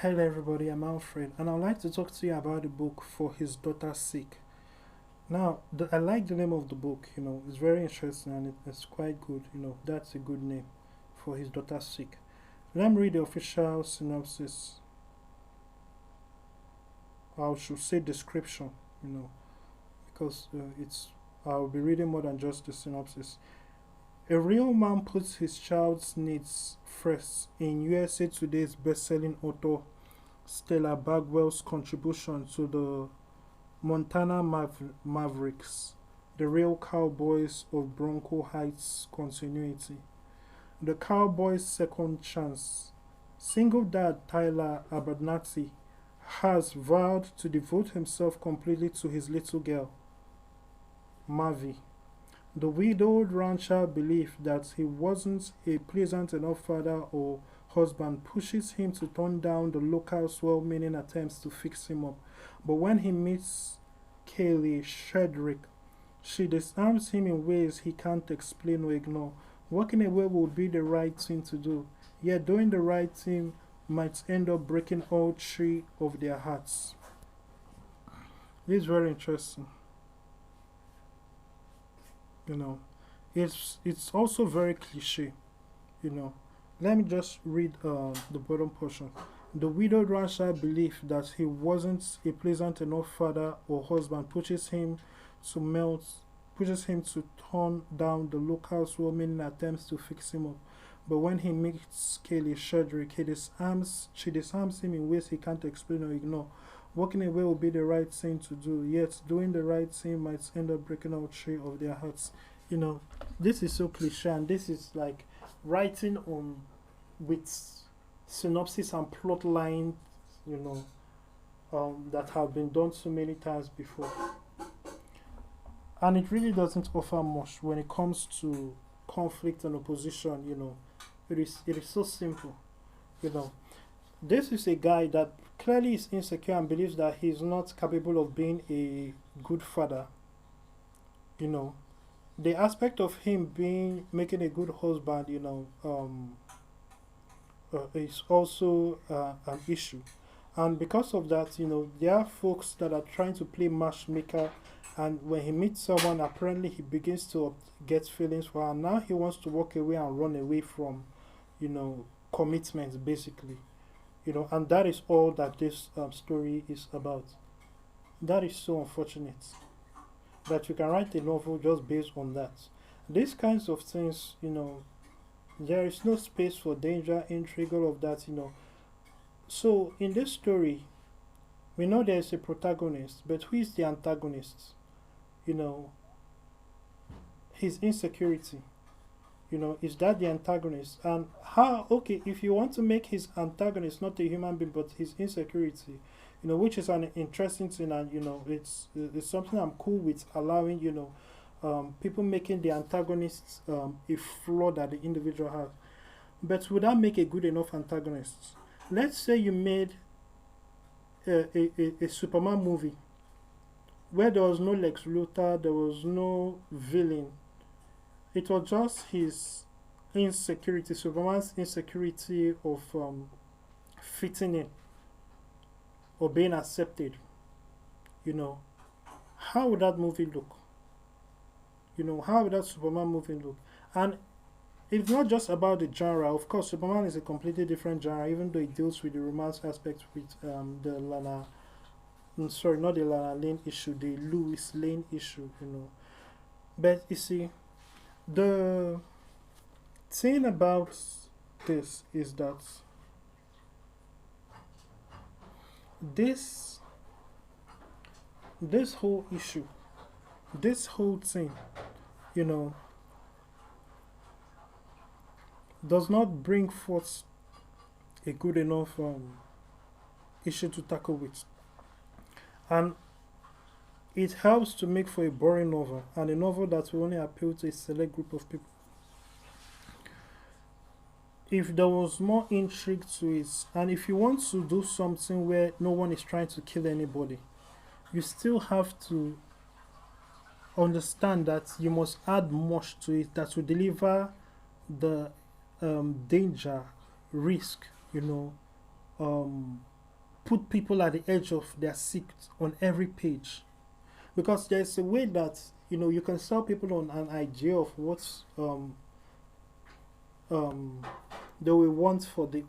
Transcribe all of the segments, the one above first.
Hello, everybody. I'm Alfred, and I'd like to talk to you about the book For His Daughter's Sake. Now, I like the name of the book. It's very interesting and it's quite good. That's a good name, For His Daughter's Sake. Let me read the official synopsis. I should say description. Because I'll be reading more than just the synopsis. A real man puts his child's needs first in USA Today's best-selling author Stella Bagwell's contribution to the Montana Mavericks, the real Cowboys of Bronco Heights continuity. The Cowboys' second chance. Single dad Tyler Abernathy has vowed to devote himself completely to his little girl, Mavi. The widowed rancher believed that he wasn't a pleasant enough father or husband pushes him to turn down the local's well-meaning attempts to fix him up. But when he meets Kaylee Shedrick, she disarms him in ways he can't explain or ignore. Walking away would be the right thing to do, yet doing the right thing might end up breaking all three of their hearts. This is very interesting. You know, it's also very cliche. You know, let me just read the bottom portion. The widowed rancher belief that he wasn't a pleasant enough father or husband to melt pushes him to turn down the local's well-meaning attempts to fix him up. But when he meets Kaylee Shedrick, she disarms him in ways he can't explain or ignore. Walking away will be the right thing to do, yet doing the right thing might end up breaking all three of their hearts. You know, this is so cliche, and this is like writing on with synopsis and plot lines, that have been done so many times before. And it really doesn't offer much when it comes to conflict and opposition. It is so simple. You know, this is a guy that clearly is insecure and believes that he's not capable of being a good father. You know, the aspect of him being making a good husband, is also an issue. And because of that, there are folks that are trying to play matchmaker. And when he meets someone, apparently he begins to get feelings for her. Now he wants to walk away and run away from, commitment, basically. And that is all that this story is about. That is so unfortunate that you can write a novel just based on that. These kinds of things, there is no space for danger, intrigue, all of that. So in this story, we know there is a protagonist, but who is the antagonist? You know, his insecurity. Is that the antagonist? And how, okay, if you want to make his antagonist not a human being but his insecurity, which is an interesting thing, and it's something I'm cool with allowing, people making the antagonists a flaw that the individual has. But would that make a good enough antagonist? Let's say you made a Superman movie where there was no Lex Luthor, there was no villain. It was just his insecurity, Superman's insecurity of fitting in or being accepted. How would that movie look? How would that Superman movie look? And it's not just about the genre. Of course, Superman is a completely different genre, even though it deals with the romance aspect with not the Lana Lane issue, the Louis Lane issue. But you see, the thing about this is that this this whole issue, this whole thing, you know, does not bring forth a good enough issue to tackle with. And it helps to make for a boring novel and a novel that will only appeal to a select group of people. If there was more intrigue to it, and if you want to do something where no one is trying to kill anybody, you still have to understand that you must add much to it that will deliver the danger, risk, um, put people at the edge of their seat on every page, because there's a way that you can sell people on an idea of what um, they will want for the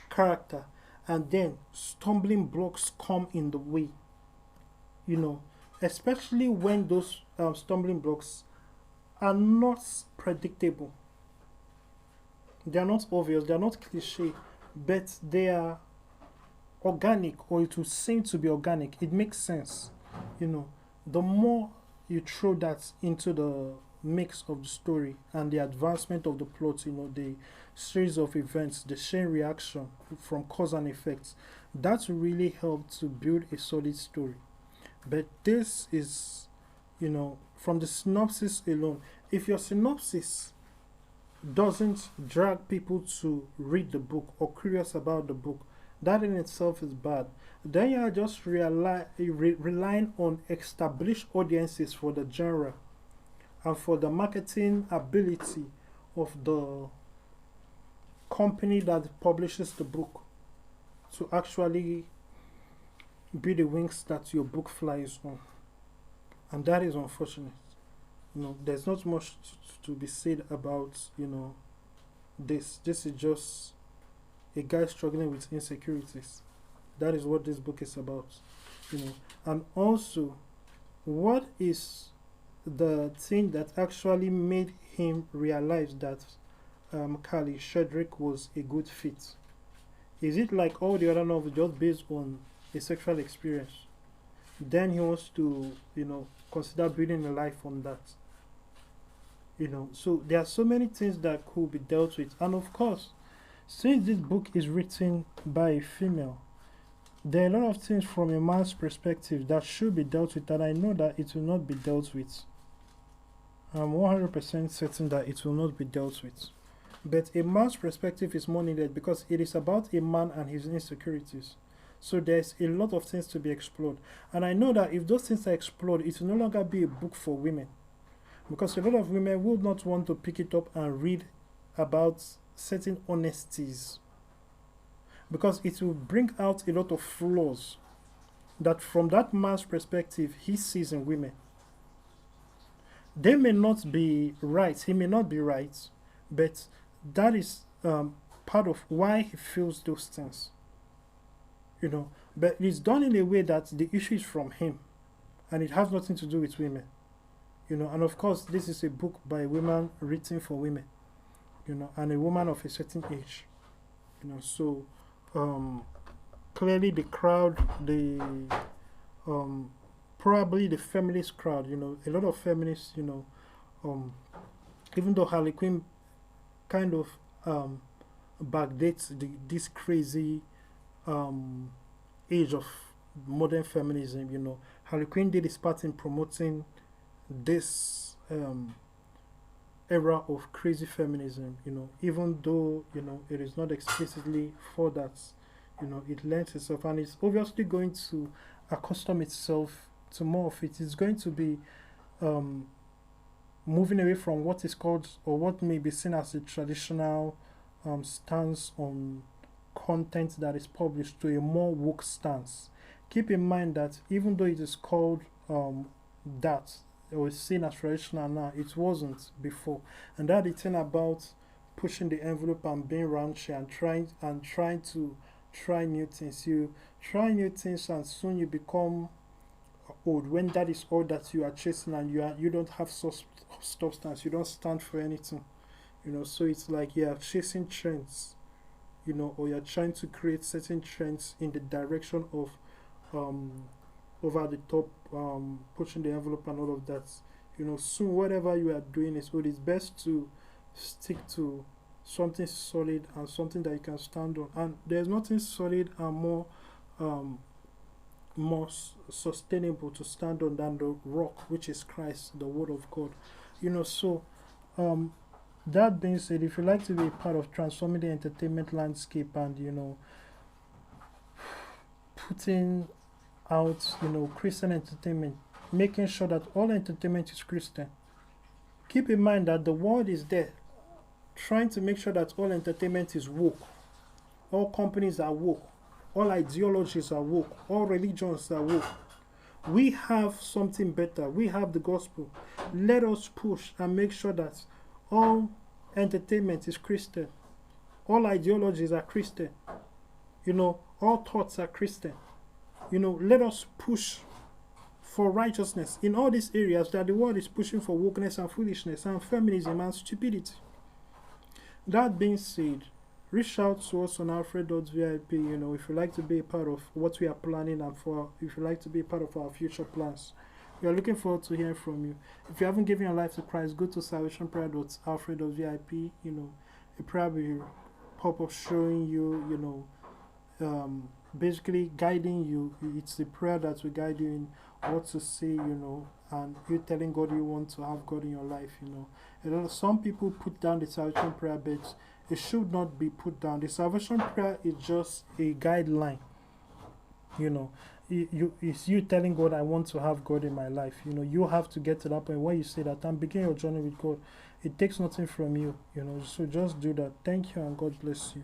character, and then stumbling blocks come in the way, you know, especially when those stumbling blocks are not predictable. They are not obvious, they are not cliche, but they are organic, or it will seem to be organic. It makes sense. You know, the more you throw that into the mix of the story and the advancement of the plot, the series of events, the chain reaction from cause and effects, that really helped to build a solid story. But this is, from the synopsis alone, if your synopsis doesn't drag people to read the book or curious about the book, that in itself is bad. Then you are just relying on established audiences for the genre and for the marketing ability of the company that publishes the book to actually be the wings that your book flies on. And that is unfortunate. There's not much to be said about, this. This is just a guy struggling with insecurities. That is what this book is about, And also, what is the thing that actually made him realize that Carly Shedrick was a good fit? Is it like all the other novels just based on a sexual experience? Then he wants to, consider building a life on that. So there are so many things that could be dealt with. And of course, since this book is written by a female, there are a lot of things from a man's perspective that should be dealt with that I know that it will not be dealt with. I'm 100% certain that it will not be dealt with. But a man's perspective is more needed because it is about a man and his insecurities. So there's a lot of things to be explored. And I know that if those things are explored, it will no longer be a book for women. Because a lot of women would not want to pick it up and read about certain honesties. Because it will bring out a lot of flaws that from that man's perspective he sees in women. They may not be right, he may not be right, but that is part of why he feels those things. But it's done in a way that the issue is from him and it has nothing to do with women. And of course this is a book by women written for women, and a woman of a certain age. So clearly the crowd, the probably the feminist crowd, a lot of feminists, even though Harley Quinn kind of backdates this crazy age of modern feminism, Harley Quinn did his part in promoting this era of crazy feminism, even though, it is not explicitly for that, it lends itself, and it's obviously going to accustom itself to more of it. It's going to be moving away from what is called, or what may be seen as a traditional stance on content that is published, to a more woke stance. Keep in mind that even though it is called that, it was seen as traditional now, it wasn't before. And that the thing about pushing the envelope and being raunchy and trying to try new things. You try new things and soon you become old, when that is all that you are chasing, and you don't have substance, you don't stand for anything. So it's like you are chasing trends, or you're trying to create certain trends in the direction of over the top, pushing the envelope and all of that. Soon whatever you are doing is good. It's best to stick to something solid and something that you can stand on. And there's nothing solid and more sustainable to stand on than the rock, which is Christ, the Word of God. So that being said, if you like to be a part of transforming the entertainment landscape and putting out Christian entertainment, making sure that all entertainment is Christian, keep in mind that the world is there trying to make sure that all entertainment is woke, all companies are woke, All ideologies are woke. All religions are woke. We have something better. We have the gospel. Let us push and make sure that all entertainment is Christian. All ideologies are Christian. All thoughts are Christian. Let us push for righteousness in all these areas that the world is pushing for wokeness and foolishness and feminism and stupidity. That being said, reach out to us on Alfred.vip, if you'd like to be a part of what we are planning and if you'd like to be a part of our future plans. We are looking forward to hearing from you. If you haven't given your life to Christ, go to salvationprayer.alfred.vip. A prayer will pop up showing you, basically guiding you. It's the prayer that will guide you in what to say, and you telling God you want to have God in your life, some people put down the salvation prayer, but it should not be put down. The salvation prayer is just a guideline. It's you telling God, I want to have God in my life. You have to get to that point when you say that I'm beginning your journey with God. It takes nothing from you, so just do that. Thank you and God bless you.